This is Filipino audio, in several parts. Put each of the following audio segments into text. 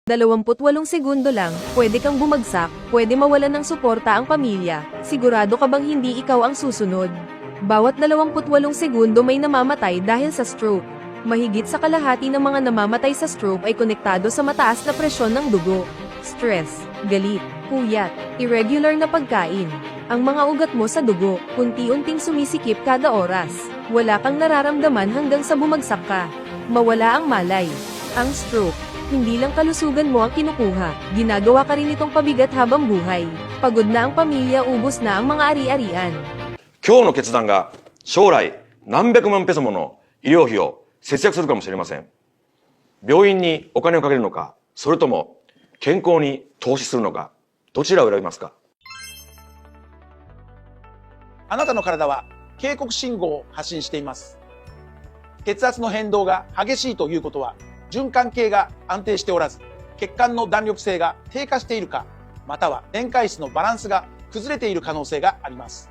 28 segundo lang, pwede kang bumagsak, pwede mawalan ng suporta ang pamilya, sigurado ka bang hindi ikaw ang susunod? Bawat 28 segundo may namamatay dahil sa stroke. Mahigit sa kalahati ng mga namamatay sa stroke ay konektado sa mataas na presyon ng dugo, stress, galit, puyat, irregular na pagkain. Ang mga ugat mo sa dugo, unti-unting sumisikip kada oras. Wala kang nararamdaman hanggang sa bumagsak ka. Mawala ang malay. Ang stroke, hindi lang kalusugan mo ang kinukuha, ginagawa ka rin itong pabigat habang buhay. Pagod na ang pamilya, ubos na ang mga ari-arian. 今日の決断が将来何百万ペソもの医療費を節約するかもしれません。病院にお金をかけるのか、それとも健康に投資するのか、どちらを選びますか？あなたの体は警告信号を発信しています。血圧の変動が激しいということは、循環系が安定しておらず、血管の弾力性が低下しているか、または電解質のバランスが崩れている可能性があります。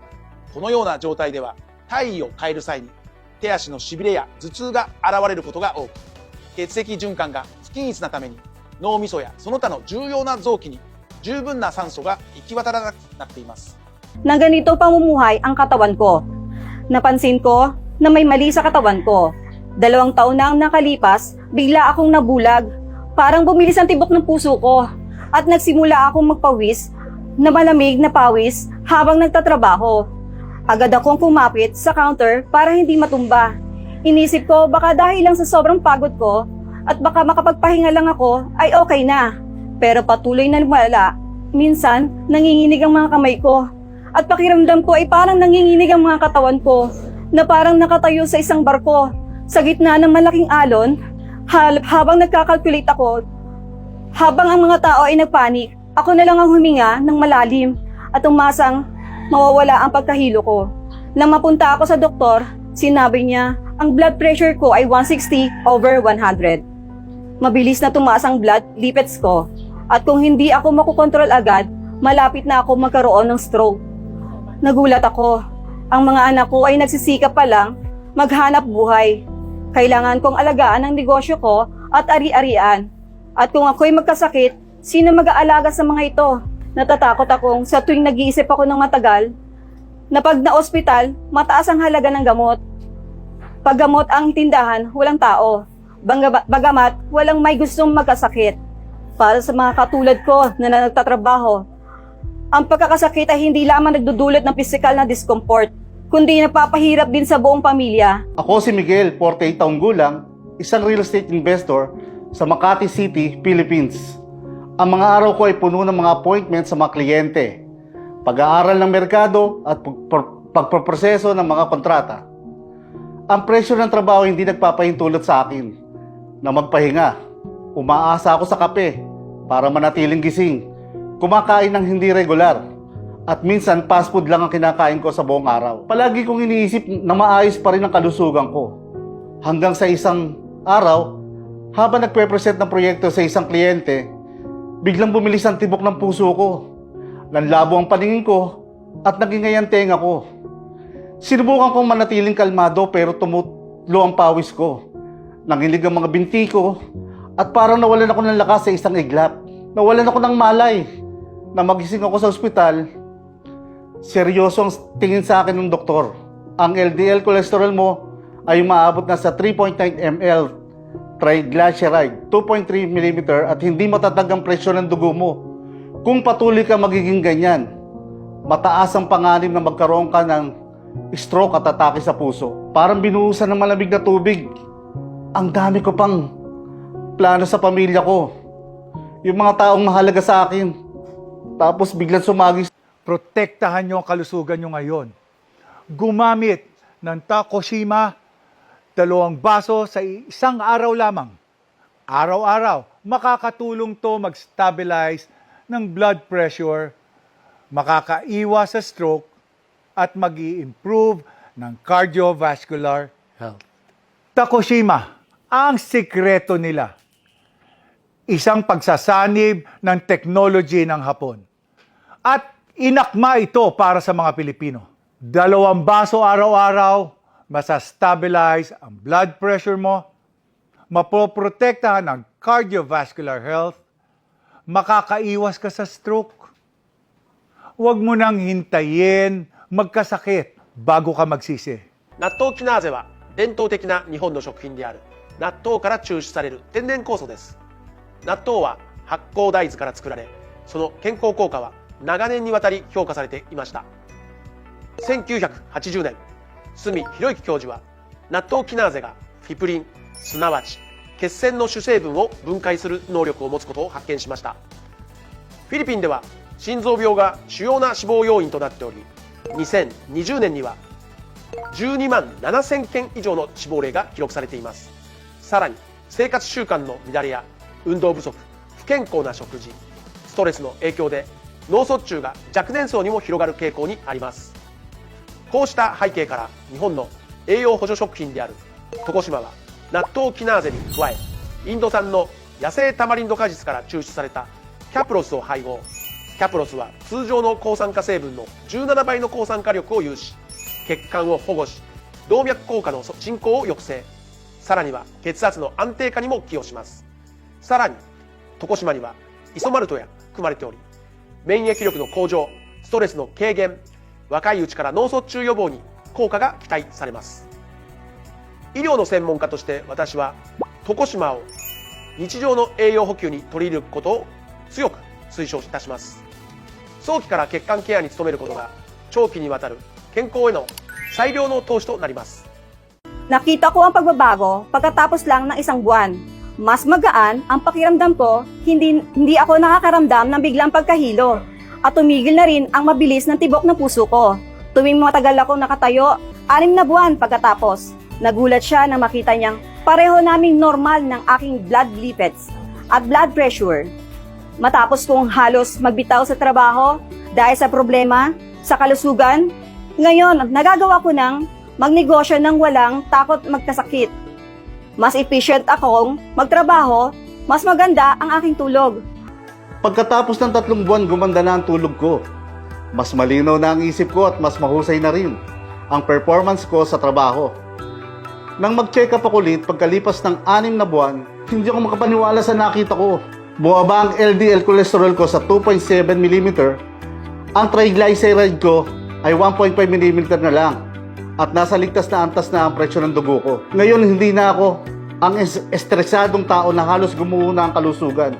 このような状態では、体位を変える際に、手足のしびれや頭痛が現れることが多く、血液循環が不均一なために、脳みそやその他の重要な臓器に十分な酸素が行き渡らなくなっています。Na ganito pamumuhay ang katawan ko. Napansin ko na may mali sa katawan ko. 2 taon na ang nakalipas, bigla akong nabulag. Parang bumilis ang tibok ng puso ko. At nagsimula akong magpawis na malamig na pawis habang nagtatrabaho. Agad akong kumapit sa counter para hindi matumba. Inisip ko baka dahil lang sa sobrang pagod ko at baka makapagpahinga lang ako ay okay na. Pero patuloy na lumala. Minsan, nanginginig ang mga kamay ko. At pakiramdam ko ay parang nanginginig ang mga katawan ko na parang nakatayo sa isang barko sa gitna ng malaking alon. Habang nagkakalculate ako, habang ang mga tao ay nagpanik, ako na lang ang huminga ng malalim at umasang mawawala ang pagkahilo ko. Nang mapunta ako sa doktor, sinabi niya ang blood pressure ko ay 160/100. Mabilis na tumaas ang blood lipids ko at kung hindi ako makokontrol agad, malapit na ako magkaroon ng stroke. Nagulat ako. Ang mga anak ko ay nagsisikap pa lang maghanap buhay. Kailangan kong alagaan ang negosyo ko at ari-arian. At kung ako'y magkasakit, sino mag-aalaga sa mga ito? Natatakot akong sa tuwing nag-iisip ako ng matagal na pag na-ospital, mataas ang halaga ng gamot. Pag gamot ang tindahan, walang tao. Bagamat walang may gustong magkasakit. Para sa mga katulad ko na nagtatrabaho, ang pagkakasakit ay hindi lamang nagdudulot ng pisikal na discomfort, kundi napapahirap din sa buong pamilya. Ako si Miguel, 48 taong gulang, isang real estate investor sa Makati City, Philippines. Ang mga araw ko ay puno ng mga appointment sa mga kliyente, pag-aaral ng merkado at pagproproseso ng mga kontrata. Ang presyo ng trabaho hindi nagpapahintulot sa akin na magpahinga. Umaasa ako sa kape para manatiling gising. Kumakain ng hindi regular at minsan fast food lang ang kinakain ko sa buong araw. Palagi kong iniisip na maayos pa rin ang kalusugan ko. Hanggang sa isang araw, habang nagpe-present ng proyekto sa isang kliyente, biglang bumilis ang tibok ng puso ko. Nanlabo ang paningin ko at nagingay ang tenga ko. Sinubukan kong manatiling kalmado pero tumutlo ang pawis ko. Nanginig ang mga binti ko at parang nawalan ako ng lakas sa isang iglap. Nawalan ako ng malay. Na magising ako sa ospital, seryoso ang tingin sa akin ng doktor. Ang LDL cholesterol mo ay umaabot na sa 3.9 ml triglyceride, 2.3 mm at hindi matatag ang presyon ng dugo mo. Kung patuloy ka magiging ganyan, mataas ang panganib na magkaroon ka ng stroke at atake sa puso. Parang binuhusan ng malamig na tubig. Ang dami ko pang plano sa pamilya ko. Yung mga taong mahalaga sa akin. Tapos biglang sumagis. Protektahan nyo ang kalusugan nyo ngayon. Gumamit ng Takoshima, 2 baso sa isang araw lamang. Araw-araw, makakatulong to mag-stabilize ng blood pressure, makakaiwas sa stroke, at mag-i-improve ng cardiovascular health. Takoshima, ang sikreto nila. Isang pagsasanib ng technology ng Hapon. At inakma ito para sa mga Pilipino. 2 baso araw-araw, masa-stabilize ang blood pressure mo, mapoprotektahan ang cardiovascular health, makakaiwas ka sa stroke. Huwag mo nang hintayin magkasakit bago ka magsisi. 納豆キナーゼは伝統的な日本の食品である納豆から抽出される天然酵素です。納豆は発酵大豆から作られ、その健康効果は長年にわたり評価されていました。1980年、角博之教授は納豆キナーゼがフィプリン、すなわち血栓の主成分を分解する能力を持つことを発見しました。フィリピンでは心臓病が主要な死亡要因となっており、2020年には12万7000件以上の死亡例が記録されています。さらに生活習慣の乱れや運動不足、不健康な食事、ストレスの影響で脳卒中が若年層にも広がる傾向にあります。こうした背景から日本の栄養補助食品である床島は納豆キナーゼに加え、インド産の野生タマリンド果実から抽出されたキャプロスを配合。キャプロスは通常の抗酸化成分の17倍の抗酸化力を有し、血管を保護し、動脈硬化の進行を抑制、さらには血圧の安定化にも寄与します。さらに床島にはイソマルトや含まれており、免疫力の向上、ストレスの軽減、若いうちから脳卒中予防に効果が期待されます。医療の専門家として私は床島を日常の栄養補給に取り入れることを強く推奨いたします。早期から血管ケアに努めることが長期にわたる健康への最良の投資となります。 Nakita ko ang pagbabago pagkatapos lang ng isang buwan. Mas magaan ang pakiramdam ko, hindi ako nakakaramdam ng biglang pagkahilo. At tumigil na rin ang mabilis ng tibok ng puso ko. Tuwing matagal ako nakatayo, 6 na buwan pagkatapos. Nagulat siya na makita niyang pareho naming normal ng aking blood lipids at blood pressure. Matapos kong halos magbitaw sa trabaho dahil sa problema sa kalusugan, ngayon nagagawa ko ng magnegosyo ng walang takot magkasakit. Mas efficient akong magtrabaho, mas maganda ang aking tulog. Pagkatapos ng 3 buwan, gumanda na ang tulog ko. Mas malinaw na ang isip ko at mas mahusay na rin ang performance ko sa trabaho. Nang mag-check up ako ulit pagkalipas ng 6 na buwan, hindi ako makapaniwala sa nakita ko. Bumaba ang LDL cholesterol ko sa 2.7 mm, ang triglyceride ko ay 1.5 mm na lang, at nasa ligtas na antas na ang presyo ng dugo ko. Ngayon hindi na ako ang estresadong tao na halos gumuho na ang kalusugan.